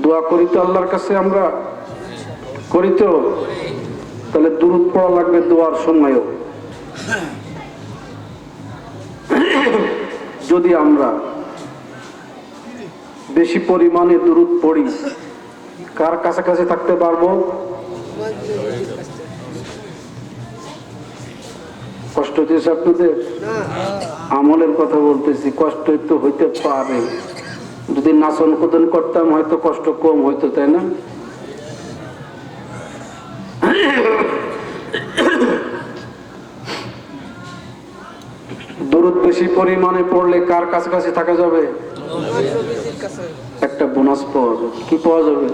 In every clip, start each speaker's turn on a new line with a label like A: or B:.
A: দোয়া করি তো আল্লাহর কাছে, আমরা করি তো। তাহলে দুরূদ পড়া লাগবে দোয়ার সময়ও। যদি আমরা বেশি পরিমাণে দুরূদ পড়ি, কার কাছাকাছি থাকতে পারবো? কষ্ট হচ্ছে আপনাদের? আমলের কথা বলতেছি, কষ্ট একটু হইতে পারে। যদি নাচন কোদন করতাম হয়তো কষ্ট কম হইতো, তাই না? দরুদ বেশি পরিমাণে পড়লে কার কাছাকাছি থাকা যাবে? একটা বোনাস পাওয়া যাবে। কি পাওয়া যাবে?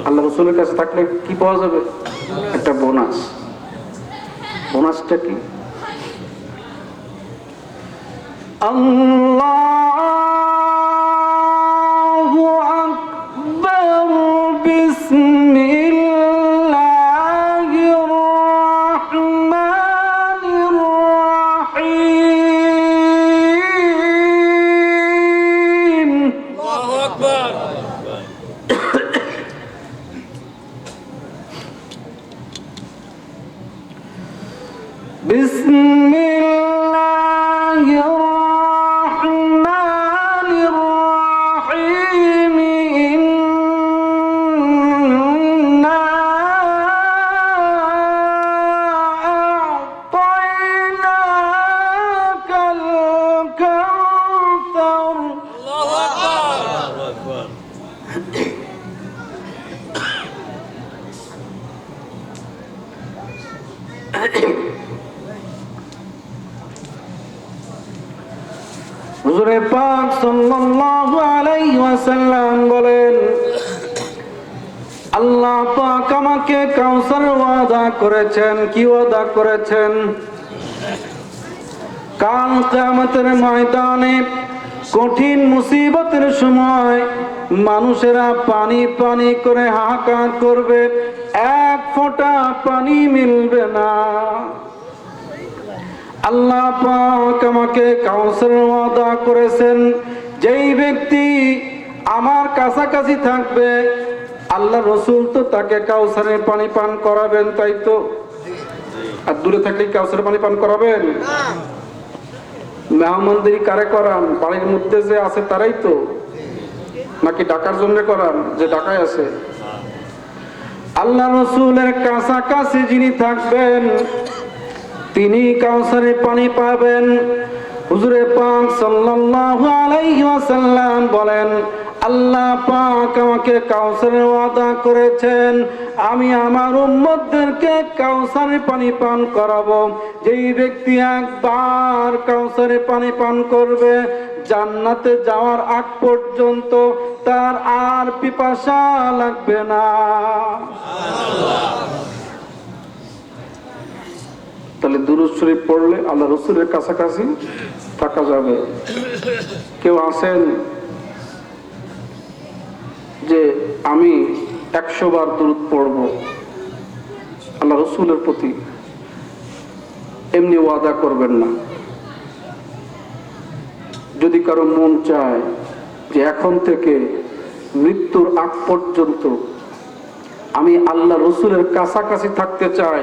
A: আল্লাহ রাসূলের কাছে থাকলে কি পাওয়া যাবে? একটা বোনাস। বোনাসটা কি? আল্লাহু আকবার, বিসমিল্লাহির রহমানির রহিম। আল্লাহু আকবার। বিসমিল্লাহির রহমানির রহিম। ইন্না আ'তাইনাকাল কাউসার। আল্লাহু আকবার। হুজুরে পাক সাল্লাল্লাহু আলাইহি ওয়াসাল্লাম বলেন, আল্লাহ পাক আমাকে কাউসার ওয়াদা করেছেন। কি ওয়াদা করেছেন? কাল কিয়ামতের ময়দানে কঠিন মুসিবতের সময় মানুষেরা পানি পানি করে হাহাকার করবে, এক ফোঁটা পানি মিলবে না। আল্লাহ পাক আমাকে কাউসারের ওয়াদা করেছেন, যেই ব্যক্তি আমার কাছাকাছি থাকবে, আল্লাহ রাসূল তো তাকে কাউসারের পানি পান করাবেন, তাই তো? আর দূরে থাকলে কাউসারের পানি পান করাবেন? মেহমানদারি কারে করান? বাড়ির মধ্যে যে আছে তারাই তো, নাকি ডাকার জন্য করান যে ডাকায় আছে? আল্লাহ রাসূলের কাছাকাছি যিনি থাকবেন তিনি কাউসারের পানি পাবেন। হুজুরে পাক সাল্লাল্লাহু আলাইহি ওয়াসাল্লাম বলেন, আল্লাহ পাক আমাকে কাউসারের ওয়াদা করেছেন, আমি আমার উম্মতদেরকে কাউসারের পানি পান করাবো। যেই ব্যক্তি একবার কাউসারের পানি পান করবে, জান্নাতে যাওয়ার আগ পর্যন্ত তার আর পিপাসা লাগবে না। তাহলে দুরূদ শরীফ পড়লে আল্লাহ রাসূলের কাছাকাছি থাকা যাবে। কেউ আছেন যে আমি 100 বার দুরূদ পড়ব আল্লাহ রাসূলের প্রতি? এমনি ওয়াদা করবেন না। যদি কারো মন চায় যে এখন থেকে মৃত্যুর আগ পর্যন্ত আমি আল্লাহ রাসূলের কাছাকাছি থাকতে চাই,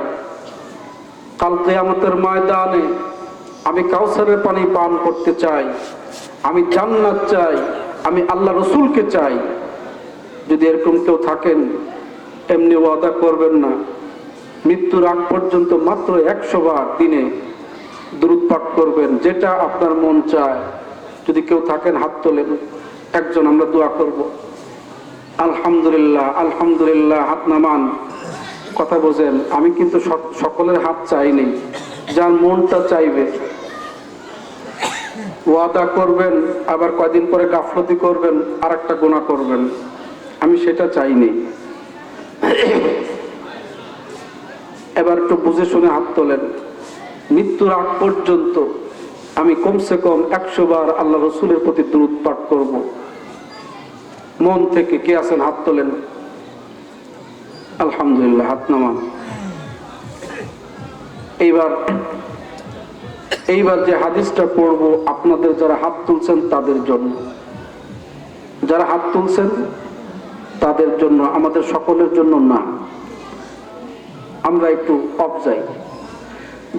A: কাল কিয়ামতের ময়দানে আমি কাউসারের পানি পান করতে চাই, আমি জান্নাত চাই, আমি আল্লাহ রাসূলকে চাই, যদি এরকম কেউ থাকেন, এমনি ওয়াদা করবেন না। মৃত্যুর আগ পর্যন্ত মাত্র 100 বার দিনে দুরূদ পাঠ করবেন, যেটা আপনার মন চায়। যদি কেউ থাকেন হাত তোলেন, একজন আমরা দোয়া করব। আলহামদুলিল্লাহ, আলহামদুলিল্লাহ। হাত নামান। কথা বোঝেন, আমি কিন্তু সকলের হাত চাইনি, যার মনটা চাইবে। ওয়াদা করবেন, আবার কয়দিন পরে গাফলতি করবেন, আর একটা গুনাহ করবেন, আমি সেটা চাইনি। এবার একটু বুঝে শুনে হাত তোলেন। মৃত্যুর আগ পর্যন্ত আমি কমসে কম 100 বার আল্লাহ রাসূলের প্রতি দুরূদ পাঠ করব। মন থেকে কে আছেন হাত তোলেন। আলহামদুলিল্লাহ, হাত নামান। এইবার যে হাদিসটা পড়বো আপনাদের যারা হাত তুলছেন তাদের জন্য। যারা হাত তুলছেন তাদের জন্য, আমাদের সকলের জন্য না। আমরা একটু অফ যাই,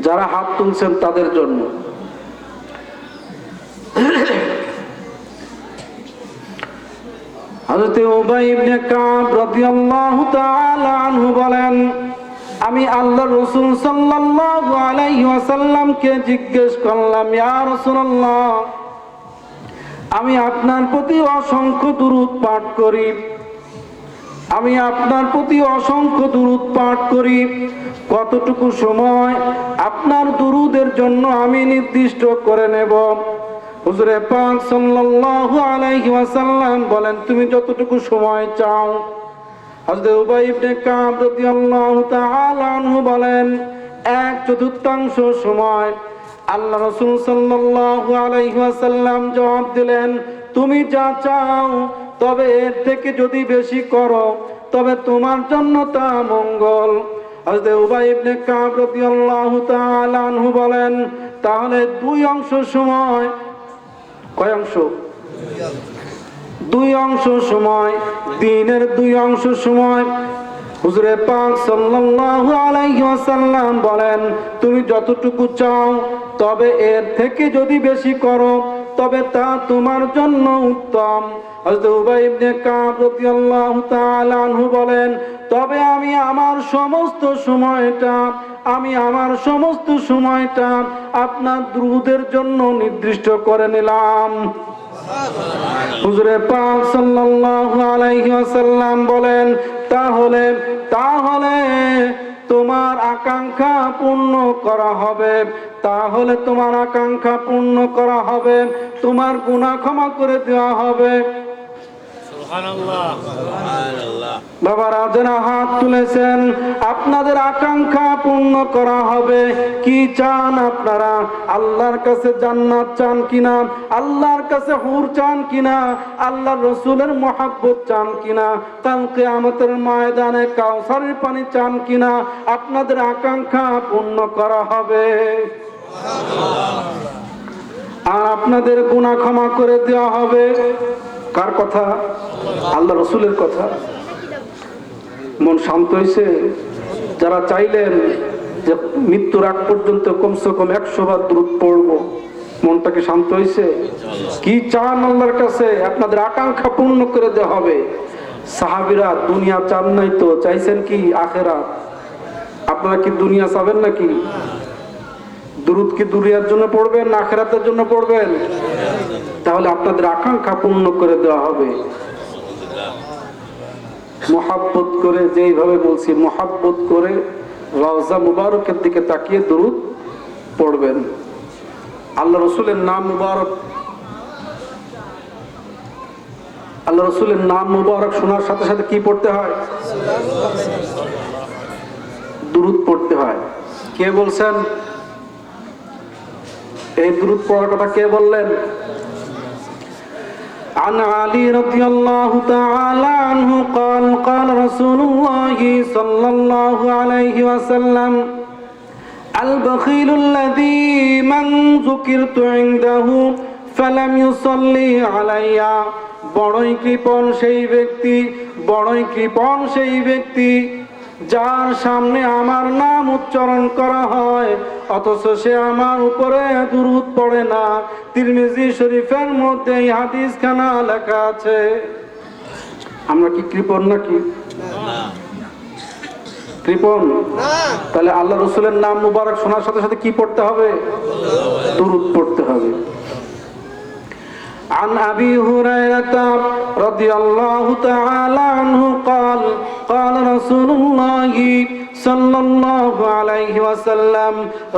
A: যারা হাত তুলছেন তাদের জন্য। হযরত উবাই ইবনে কাব রাদিয়াল্লাহু তাআলা আনহু বলেন, আমি আল্লাহর রাসূল সাল্লাল্লাহু আলাইহি ওয়াসাল্লামকে জিজ্ঞেস করলাম, ইয়া রাসূলুল্লাহ, আমি আপনার প্রতি অসংখ্য দুরূদ পাঠ করি, আমি আপনার প্রতি অসংখ্য দুরূদ পাঠ করি, কতটুকু সময় আপনার দুরূদের জন্য আমি নির্দিষ্ট করে নেব? হুজুরে পাক সাল্লাল্লাহু আলাইহি ওয়াসাল্লাম বলেন, তুমি যতটুকু সময় চাও। হযরত উবাই ইবনে কাব রাদিয়াল্লাহু তাআলা আনহু বলেন, 1/4 সময়। আল্লাহ রাসূল সাল্লাল্লাহু আলাইহি ওয়াসাল্লাম জবাব দিলেন, তুমি যা চাও, তবে এর থেকে যদি বেশি করো তবে তোমার জন্য তা মঙ্গল। হযরত উবাই ইবনে কাব রাদিয়াল্লাহু তাআলা আনহু বলেন, তাহলে 2 সময়। কয় অংশ? 2 সময়, দিনের 2 সময়। হুজুরে পাক সাল্লাল্লাহু আলাইহি ওয়াসাল্লাম বলেন, তুমি যতটুকু চাও, তবে এর থেকে যদি বেশি করো তবে তা তোমার জন্য উত্তম। হযরত উবাই ইবনে কাব রাদিয়াল্লাহু তাআলা আনহু বলেন, তবে আমি আমার সমস্ত সময়টা আপনার দুরূদের জন্য নির্দিষ্ট করে নিলাম। হুজুরে পাক সাল্লাল্লাহু আলাইহি ওয়াসাল্লাম বলেন, তাহলে তোমার আকাঙ্ক্ষা পূর্ণ করা হবে, তোমার গুনাহ ক্ষমা করে দেওয়া হবে। বাবারা যারা হাত তুলেছেন, আপনাদের আকাঙ্ক্ষা পূর্ণ করা হবে। কি চান আপনারা? আল্লাহর কাছে জান্নাত চান কিনা? আল্লাহর কাছে হুর চান কিনা? আল্লাহর রাসূলের মহব্বত চান কিনা? কাল কিয়ামতের ময়দানে কাউসারের পানি চান কিনা? আপনাদের আকাঙ্ক্ষা পূর্ণ করা হবে, আর আপনাদের গুনাহ ক্ষমা করে দেওয়া হবে। কার কথা? আল্লাহ রাসূলের কথা। মন শান্ত হয়েছে? যারা চাইলেন যে মৃত্যুর আগ পর্যন্ত কমসে কম 100 বার দুরূদ পড়ব, মনটা কি শান্ত হয়েছে? কি চান আল্লাহর কাছে? আপনাদের আকাঙ্ক্ষা পূর্ণ করে দেওয়া হবে। সাহাবীরা দুনিয়া চান নাই তো, চাইছেন কি? আখিরাত। আপনারা কি দুনিয়া চাবেন নাকি? দুরূদ কি দুনিয়ার জন্য পড়বেন না আখিরাতের জন্য পড়বেন? তাহলে আপনাদের আকাঙ্ক্ষা পূর্ণ করে দেওয়া হবে। মহব্বত করে, যেইভাবে বলছি, মহব্বত করে রওজা মুবারকের দিকে তাকিয়ে দুরূদ পড়বেন। আল্লাহ রাসূলের নাম মুবারক, আল্লাহ রাসূলের নাম মুবারক শোনার সাথে সাথে কি পড়তে হয়? দুরূদ পড়তে হয়। কে বলছেন? এই দুরূদ পড়ার কথা কে বললেন? عن علي رضي الله تعالى عنه قال قال رسول الله صلى الله عليه وسلم البخيل الذي من ذكرت عنده فلم يصلي علي বড়ই কৃপণ সেই ব্যক্তি যার সামনে আমার নাম উচ্চারণ করা হয় অথচ সে আমার উপরে দুরূদ পড়ে না। তিরমিজি শরীফের মধ্যে এই হাদিসখানা লেখা আছে। আমরা কি কৃপণ নাকি? কৃপণ? তাহলে আল্লাহ রাসূলের নাম মুবারক শোনার সাথে সাথে কি পড়তে হবে? দুরূদ পড়তে হবে। عن أبي هريرة رضي الله تعالى عنه قال قال رسول الله صلى الله عليه وسلم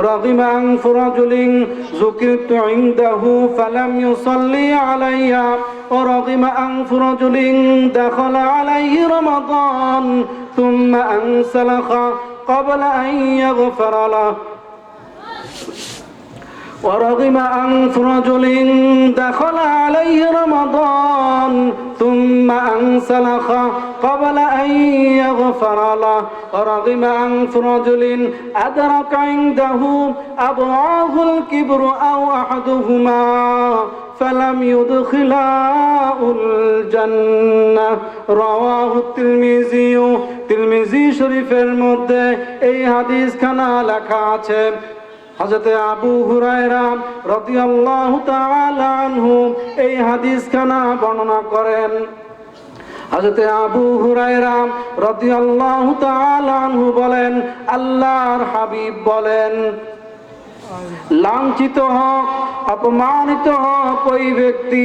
A: رغم أنف رجل ذكرت عنده فلم يصلي علي ورغم أنف رجل دخل عليه رمضان ثم أنسلخ قبل أن يغفر له ورغم أنف رجل دخل عليه رمضان ثم أنسلخ قبل أن يغفر له ورغم أنف رجل أدرك عنده أبواه الكبر أو أحدهما فلم يدخلاه الجنة رواه الترمذي তিরমিজি শরীফের মধ্যে এই হাদিস খানা লেখা আছে। হযরত আবু হুরায়রা রাদিয়াল্লাহু তাআলা আনহু এই হাদিস খানা বর্ণনা করেন। হযরত আবু হুরায়রা রাদিয়াল্লাহু তাআলা আনহু বলেন, আল্লাহর হাবিব বলেন, লাঞ্ছিত হোক অপমানিত হোক ওই ব্যক্তি,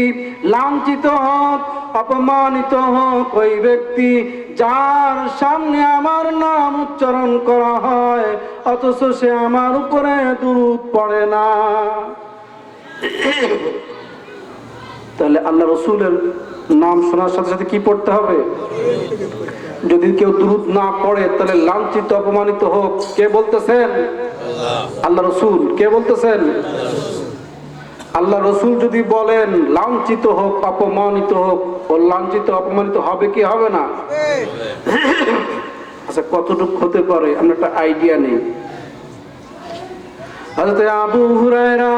A: লাঞ্ছিত হোক অপমানিত হোক ওই ব্যক্তি যার সামনে আমার নাম উচ্চারণ করা হয় অথচ সে আমার উপরে দুরূদ পড়ে না। তাহলে আল্লাহ রাসূলের নাম শোনার সাথে সাথে কি পড়তে হবে? যদি কেউ দুরূদ না পড়ে তাহলে লাঞ্ছিত অপমানিত হোক, কে বলতেছেন? আল্লাহ রাসূল। কে বলতেছেন? আল্লাহ রাসূল যদি বলেন লাঞ্ছিত হোক অপমানিত হোক, ও লাঞ্ছিত অপমানিত হবে কি হবে না? আচ্ছা, কতটুকু হতে পারে আমরা একটা আইডিয়া নেই। হযরত আবু হুরায়রা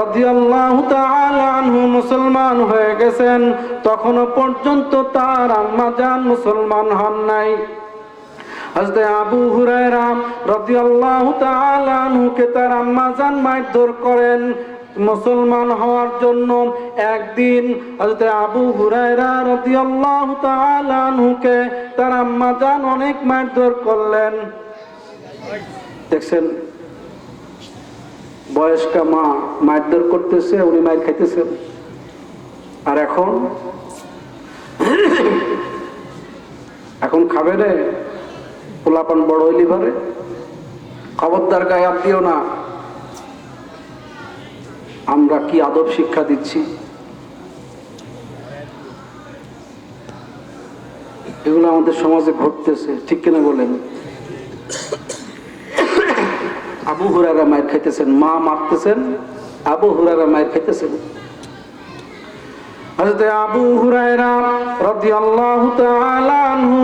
A: রাদিয়াল্লাহু তাআলা আনহু মুসলমান হয়ে গেছেন, তখনও পর্যন্ত তার আম্মা জান মুসলমান হন নাই। হযরত আবু হুরায়রা রাদিয়াল্লাহু তাআলা আনহুকে তার আম্মা জান মারধর করেন মুসলমান হওয়ার জন্য। একদিন হযরত আবু হুরায়রা রাদিয়াল্লাহু তাআলা আনহুকে তার আম্মা জান অনেক মারধর করলেন। দেখছেন, বয়স্কা মা মারধর করতেছে, উনি মার খাইতেছেন। আর এখন খাবে রে, পোলাপান বড় হইলি পারে, খবরদার গায়ে হাত দিও না। আমরা কি আদব শিক্ষা দিচ্ছি? এগুলো আমাদের সমাজে ঘটতেছে, ঠিক কিনা বলেন? আবু হুরায়রা মায়ের খাইতেছেন, মা মারতেছেন, আবু হুরায়রা মায়ের খাইতেছেন। হযরত আবু হুরায়রা রাদিয়াল্লাহু তাআলা আনহু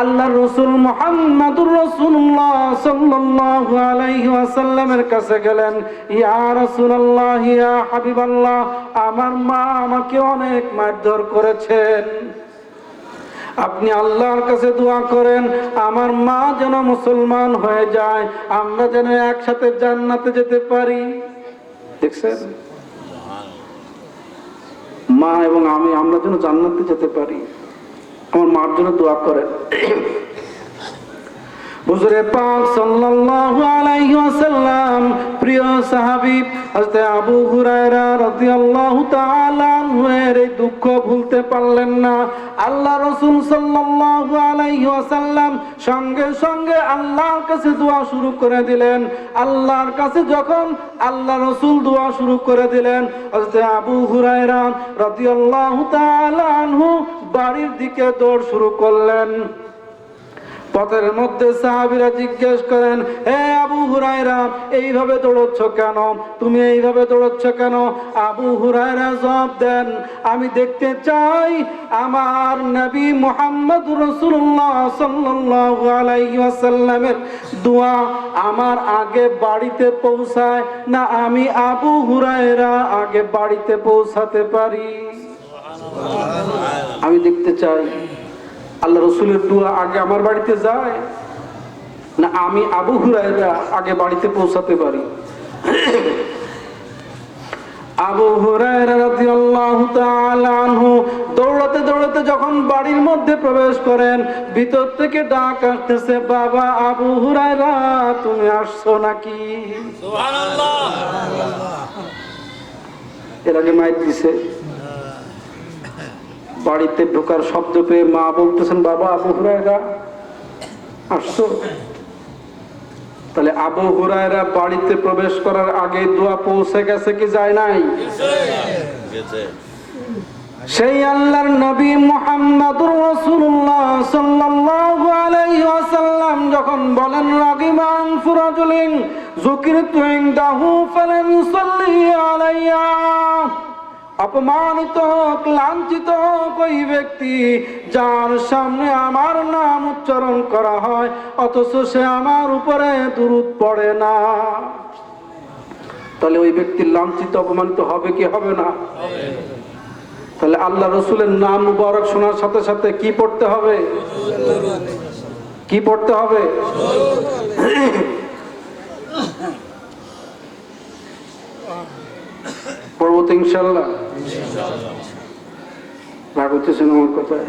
A: আল্লাহর রাসূল মুহাম্মদুর রাসূলুল্লাহ সাল্লাল্লাহু আলাইহি ওয়াসাল্লামের কাছে গেলেন, ইয়া রাসূলুল্লাহ, ইয়া হাবিবাল্লাহ, আমার মা আমাকে অনেক মারধর করেছেন, আপনি আল্লাহর কাছে দোয়া করেন আমার মা যেন মুসলমান হয়ে যায়, আমরা যেন একসাথে জান্নাতে যেতে পারি। দেখছেন, মা এবং আমরা যেন জান্নাতে যেতে পারি, আমার মার জন্য দোয়া করেন। হুজুরে পাক সাল্লাল্লাহু আলাইহি ওয়াসাল্লাম প্রিয় সাহাবী হযরত আবু হুরায়রা রাদিয়াল্লাহু তাআলা আনহু এর এই দুঃখ ভুলতে পারলেন না। আল্লাহ রাসূল সাল্লাল্লাহু আলাইহি ওয়াসাল্লাম সঙ্গে সঙ্গে আল্লাহর কাছে দোয়া শুরু করে দিলেন। আল্লাহর কাছে যখন আল্লাহ রাসূল দোয়া শুরু করে দিলেন, হযরত আবু হুরায়রা রাদিয়াল্লাহু তাআলা আনহু বাড়ির দিকে দৌড় শুরু করলেন। পথের মধ্যে সাহাবীরা জিজ্ঞেস করেন, হে আবু হুরায়রা, এইভাবে দৌড়চ্ছ কেন? তুমি এইভাবে দৌড়চ্ছ কেন? আবু হুরায়রা জবাব দেন, আমি দেখতে চাই আমার নবী মুহাম্মদুর রাসূলুল্লাহ সাল্লাল্লাহু আলাইহি ওয়াসাল্লামের দোয়া আমার আগে বাড়িতে পৌঁছায় না আমি আবু হুরায়রা আগে বাড়িতে পৌঁছাতে পারি। আমি দেখতে চাই আল্লাহ রাসূলের দোয়া আগে আমার বাড়িতে যায় না আমি আবু হুরায়রা আগে বাড়িতে পৌঁছাতে পারি। আবু হুরায়রা রাদিয়াল্লাহু তাআলা আনহু দৌড়াতে দৌড়াতে যখন বাড়ির মধ্যে প্রবেশ করেন, ভিতর থেকে ডাক আসতেছে, বাবা আবু হুরায়রা, তুমি আসছো নাকি? সুবহানাল্লাহ। এর আগে মাইক দিছে, বাড়িতে ঢোকার শব্দ পেয়ে মা বলতেছেন, বাবা আবু হুরায়রা আসছো? তাহলে আবু হুরায়রা বাড়িতে প্রবেশ করার আগে দোয়া পৌঁছে গেছে কি যায় নাই? সেই আল্লাহর নবী মুহাম্মদুর রাসূলুল্লাহ সাল্লাল্লাহু আলাইহি ওয়াসাল্লাম যখন তখন বলেন রাগিমান ফুরাজুলিন যুকিরতু ইনদাহু ফালানসাল্লি আলাইয়া, অপমানিত হোক, লাঞ্ছিত হোক ওই ব্যক্তি যার সামনে আমার নাম উচ্চারণ করা হয় অথচ সে আমার উপরে দুরূদ পড়ে না। তাহলে ওই ব্যক্তি লাঞ্ছিত অপমানিত হবে কি হবে না? তাহলে আল্লাহ রসুলের নাম মুবারক শোনার সাথে সাথে কি পড়তে হবে? কি পড়তে হবে? পড়বো তো ইনশাল্লাহ। রাগ হইতেছেন আমার কথায়?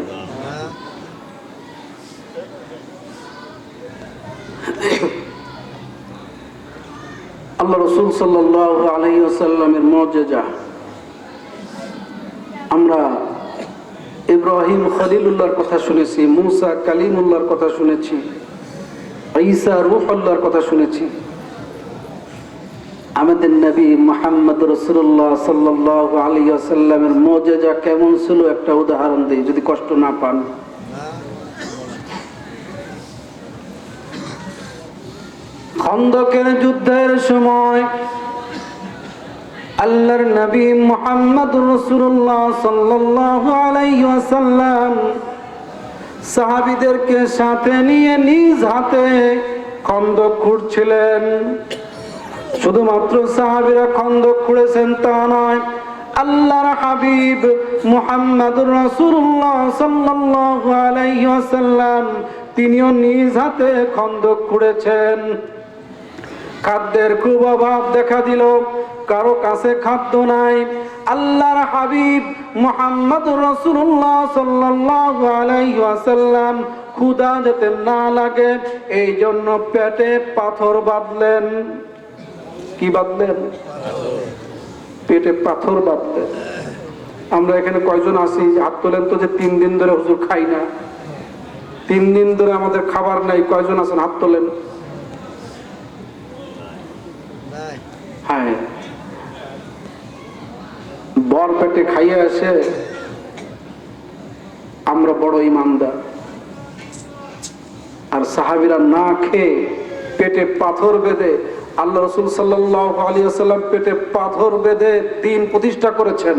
A: আল্লাহ রসুল সাল্লাল্লাহু আলাইহি ওয়াসাল্লামের মুজিজা আমরা ইব্রাহিম খলিলুল্লাহর কথা শুনেছি, মুসা কালিমুল্লাহর কথা শুনেছি, ঈসা রূহুল্লাহর কথা শুনেছি। আমাদের নবী মুহাম্মদ রাসূলুল্লাহ সাল্লাল্লাহু আলাইহি ওয়াসাল্লামের মুজিজা কেমন ছিল একটা উদাহরণ দেই, যদি কষ্ট না পান। খন্দকের যুদ্ধের সময় আল্লাহর নবী মুহাম্মদ রাসূলুল্লাহ সাল্লাল্লাহু আলাইহি ওয়াসাল্লাম সাহাবীদেরকে সাথে নিয়ে নিজ হাতে খন্দক খুঁড়ছিলেন। শুধুমাত্র সাহাবীরা খন্দক খুঁড়েছেন তা নয়, আল্লাহর হাবিব মুহাম্মদুর রাসূলুল্লাহ সাল্লাল্লাহু আলাইহি ওয়াসাল্লাম তিনিও নিজ হাতে খন্দক খুঁড়েছেন। খাদ্যের খুব অভাব দেখা দিল, কারো কাছে খাদ্য নাই। আল্লাহর হাবিব মুহাম্মদুর রাসূলুল্লাহ সাল্লাল্লাহু আলাইহি ওয়াসাল্লাম ক্ষুধা যাতে না লাগে এই জন্য পেটে পাথর বাঁধলেন। কি বাঁধলেন? পেটে পাথর বাঁধলেন। আমরা এখানে কয়জন আছি? হাত তোলেন তো, যে 3 দিন ধরে হুজুর খাই না, 3 দিন ধরে আমাদের খাবার নাই। কয়জন আছেন? হাত তোলেন। হ্যাঁ, বর পেটে খাইয়ে আসে আমরা বড় ইমানদার। আর সাহাবীরা না খেয়ে পেটে পাথর বেঁধে, আল্লাহ রাসূল সাল্লাল্লাহু আলাইহি ওয়াসাল্লাম পেটে পাথর বেঁধে দিন প্রতিষ্ঠা করেছেন।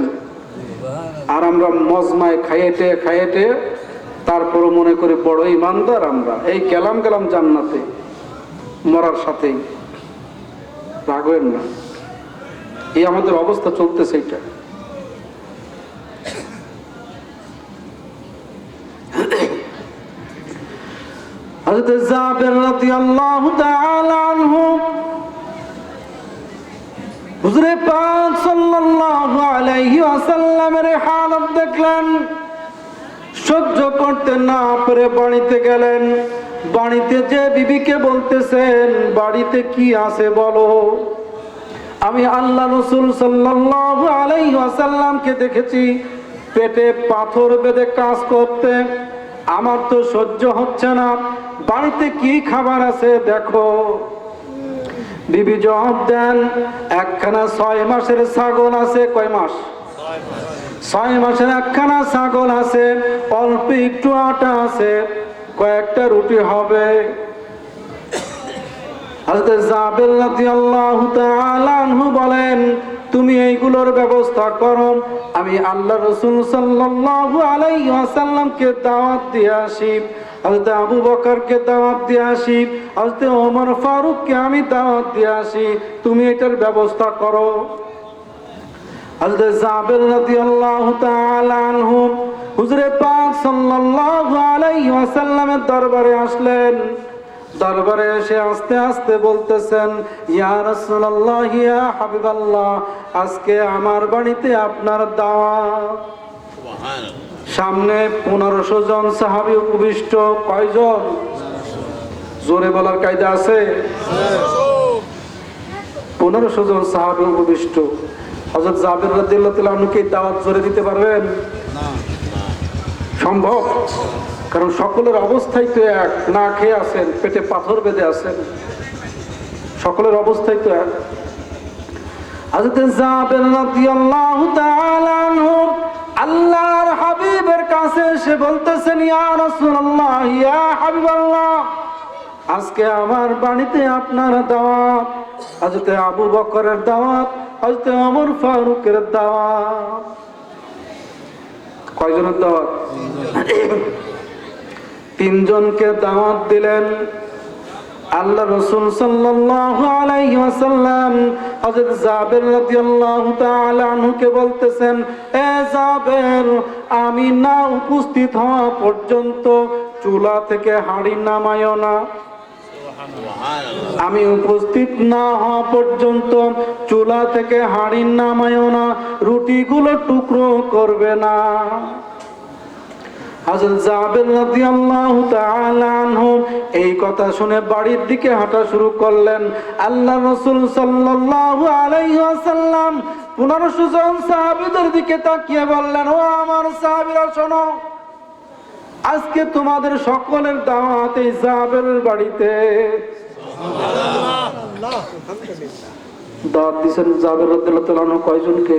A: আর আমরা মজমায় খাইয়েটে খাইয়েটে তারপরও মনে করি বড় ইমানদার আমরা, এই গেলাম জান্নাতে মরার সাথেই। রাগবেন না, এই আমাদের অবস্থা চলতেছে। এটা হযরত জাবের রাদিয়াল্লাহু তাআলা আনহু হুজুর পাক সাল্লাল্লাহু আলাইহি ওয়াসাল্লামের হালত দেখলেন, সহ্য করতে না পেরে বাড়িতে গেলেন। বাড়িতে যে বিবিকে বলতেছেন, বাড়িতে কি আছে বলো। আমি আল্লাহ রাসূল সাল্লাল্লাহু আলাইহি ওয়াসাল্লামকে দেখেছি পেটে পাথর বেঁধে কাজ করতে, আমার তো সহ্য হচ্ছে না, বাড়িতে কি খাবার আছে দেখো। বিবি জবাব দেন, একখানা 6 মাসের ছাগল আছে। কয় মাস? 6 মাসের একখানা ছাগল আছে, অল্প একটু আটা আছে, কয়েকটা রুটি হবে। হযরত জাবের রাদিয়াল্লাহু তাআলা আনহু বলেন, তুমি এইগুলোর ব্যবস্থা করো, আমি আল্লাহ রাসূল সাল্লাল্লাহু আলাইহি ওয়াসাল্লামকে দাওয়াত দিয়ে আসি, হযরত আবু বকরকে দাওয়াত দিয়ে আসি, হযরত ওমর ফারুককে আমি দাওয়াত দিয়ে আসি, তুমি এটার ব্যবস্থা করো। হযরত জাবের রাদিয়াল্লাহু তাআলা আনহু হুজুরে পাক সাল্লাল্লাহু আলাইহি ওয়াসাল্লামের দরবারে আসলেন। দরবারে এসে আস্তে আস্তে বলতেছেন, ইয়া রাসূলুল্লাহ, ইয়া হাবিবাল্লাহ, আজকে আমার বাড়িতে আপনার দাওয়াত। সামনে 1500 জন সাহাবী উপবিষ্ট। কয়জন? জোরে বলার কায়দা আছে? 1500 জন সাহাবী উপবিষ্ট। হযরত জাবের রাদিয়াল্লাহু তাআলা আনহুকে দাওয়াত জোরে দিতে পারবেন? না, সম্ভব? কারণ সকলের অবস্থাই তো এক, না খেয়ে আছেন, পেটে পাথর বেঁধে আছেন, সকলের অবস্থাই তো এক। হযরত জাবের রাদিয়াল্লাহু তাআলা আনহু আল্লাহর হাবিবের কাছে এসে বলতেছেন, ইয়া রাসূলুল্লাহ, ইয়া হাবিবাল্লাহ, আজকে আমার বাড়িতে আপনার দাওয়াত, হযরত আবু বকরের দাওয়াত, হযরত ওমর ফারুকের দাওয়াত। কয়জনের দাওয়াত? তিনজনকে দাওয়াত দিলেন। আল্লাহ রাসূল সাল্লাল্লাহু আলাইহি ওয়াসাল্লাম হযরত জাবের রাদিয়াল্লাহু তাআলা আনহুকে বলতেছেন, এ জাবের, আমি না উপস্থিত হওয়া পর্যন্ত চুলা থেকে হাঁড়ি নামায়ও না। আমি উপস্থিত না হওয়া পর্যন্ত চুলা থেকে হাঁড়ি নামায়ও না, রুটিগুলো টুকরো করবে না। হযরত জাবের রাদিয়াল্লাহু তাআলা আনহু এই কথা শুনে বাড়ির দিকে হাঁটা শুরু করলেন। আল্লাহ রাসূল সাল্লাল্লাহু আলাইহি ওয়াসাল্লাম 1500 জন সাহাবীদের দিকে তাকিয়ে বললেন, ও আমার সাহাবীরা শোনো, আজকে তোমাদের সকলের দাওয়াত এই জাবেরের বাড়িতে। সুবহানাল্লাহ, দাওয়াত দিয়েছেন জাবের রাদিয়াল্লাহু তাআলা আনহু কয়জনকে?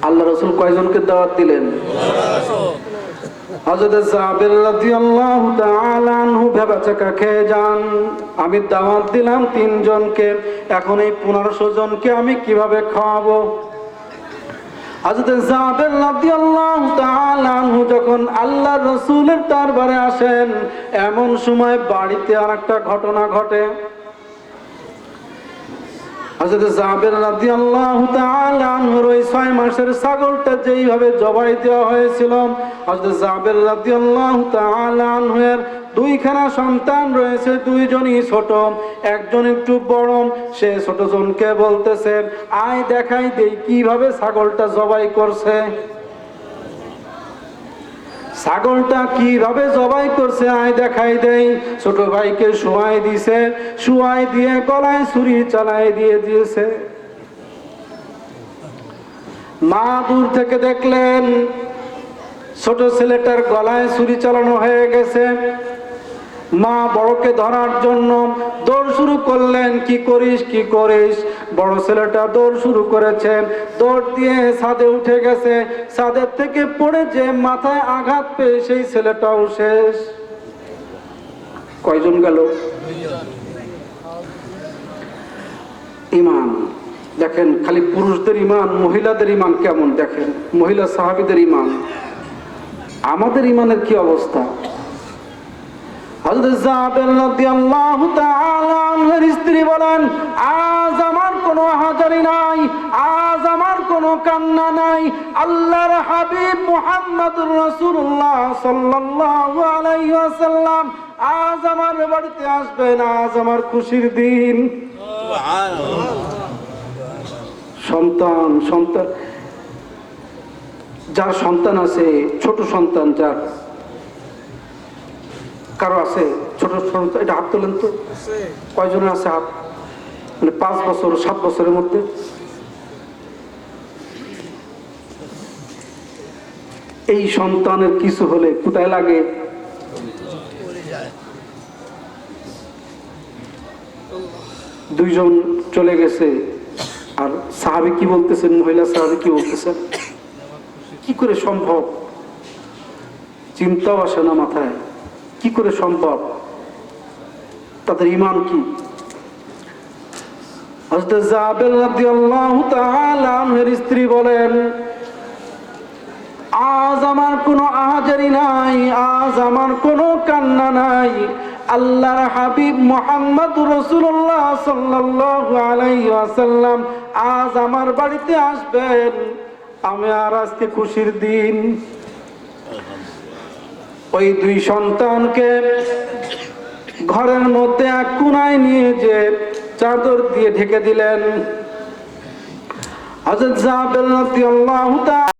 A: আল্লাহ রাসূল কয়জনকে দাওয়াত দিলেন? হযরত জাবের রাদিয়াল্লাহু তাআলা আনহু ভেবাচাকা খেয়ে যান, আমি দাওয়াত দিলাম তিনজনকে, এখন এই 1500 জনকে আমি কিভাবে খাওয়াবো? হযরত জাবের রাদিয়াল্লাহু তাআলা আনহু যখন আল্লাহর রাসূলের দরবারে আসেন, এমন সময় বাড়িতে আরেকটা ঘটনা ঘটে। হযরত জাবের রাদিয়াল্লাহু তাআলা আনহুর ওই 6 মাসের ছাগলটা যেইভাবে জবাই দেওয়া হয়েছিল, হযরত জাবের রাদিয়াল্লাহু তাআলা আনহুর দুইখানা সন্তান রয়েছে, দুইজনই ছোট, একজন একটু বড়। সে ছোট জনকে বলতেছে, আয় দেখাই দেই কিভাবে ছাগলটা জবাই করছে। ছাগলটা কিভাবে জবাই করছে আয় দেখাই দেই। ছোট ভাইকে শোয়াই দিছে, শোয়াই দিয়ে গলায় ছুরি চালাই দিয়েছে। মা দূর থেকে দেখলেন ছোট ছেলেটার গলায় ছুরি চালানো হয়ে গেছে। মা বড়কে ধরার জন্য দৌড় শুরু করলেন, কি করিস কি করিস। বড় ছেলেটা দৌড় শুরু করেছে, দৌড় দিয়ে ছাদে উঠে গেছে। ছাদের থেকে পড়ে যে মাথায় আঘাত পেয়ে সেই ছেলেটাও শেষ। কয়জন গেল? ইমান দেখেন, খালি পুরুষদের ইমান, মহিলাদের ইমান কেমন দেখেন, মহিলা সাহাবীদের ইমান। আমাদের ইমানের কি অবস্থা? হযরত জাবের রাদিয়াল্লাহু তাআলা আনহুর স্ত্রী বলেন, আজ আমার কোনো হাজারি নাই, আজ আমার কোনো কান্না নাই। আল্লাহর হাবিব মুহাম্মদুর রাসূলুল্লাহ সাল্লাল্লাহু আলাইহি ওয়াসাল্লাম আজ আমার বাড়িতে আসবেন, আজ আমার খুশির দিন। সুবহানাল্লাহ। সন্তান সন্তান যার সন্তান আছে, ছোট সন্তান যার কারো আছে ছোট সন্তান, এটা হাত তোলেন তো, কয়জনের আছে হাত? মানে 5 বছর 7 বছরের মধ্যে। এই সন্তানের কিছু হলে কোথায় লাগে? দুইজন চলে গেছে, আর সাহাবী কি বলতেছেন, মহিলা সাহাবী কি বলতেছেন? কি করে সম্ভব? চিন্তাও আসে না মাথায়, কি করে সম্ভব? তাদের ঈমান কি? হযরত জাবের রাদিয়াল্লাহু তাআলা আনহুর স্ত্রী বলেন, আজ আমার কোনো আহাজারি নাই, আজ আমার কোনো কান্না নাই। আল্লাহর হাবিব মুহাম্মদুর রাসূলুল্লাহ সাল্লাল্লাহু আলাইহি ওয়াসাল্লাম আজ আমার বাড়িতে আসবেন, আমি আর আজকে খুশির দিন। ওই 2 সন্তানকে ঘরের মধ্যে এক কোণায় নিয়ে যে চাদর দিয়ে ঢেকে দিলেন। হযরত জাবের রাদিয়াল্লাহু তাআলা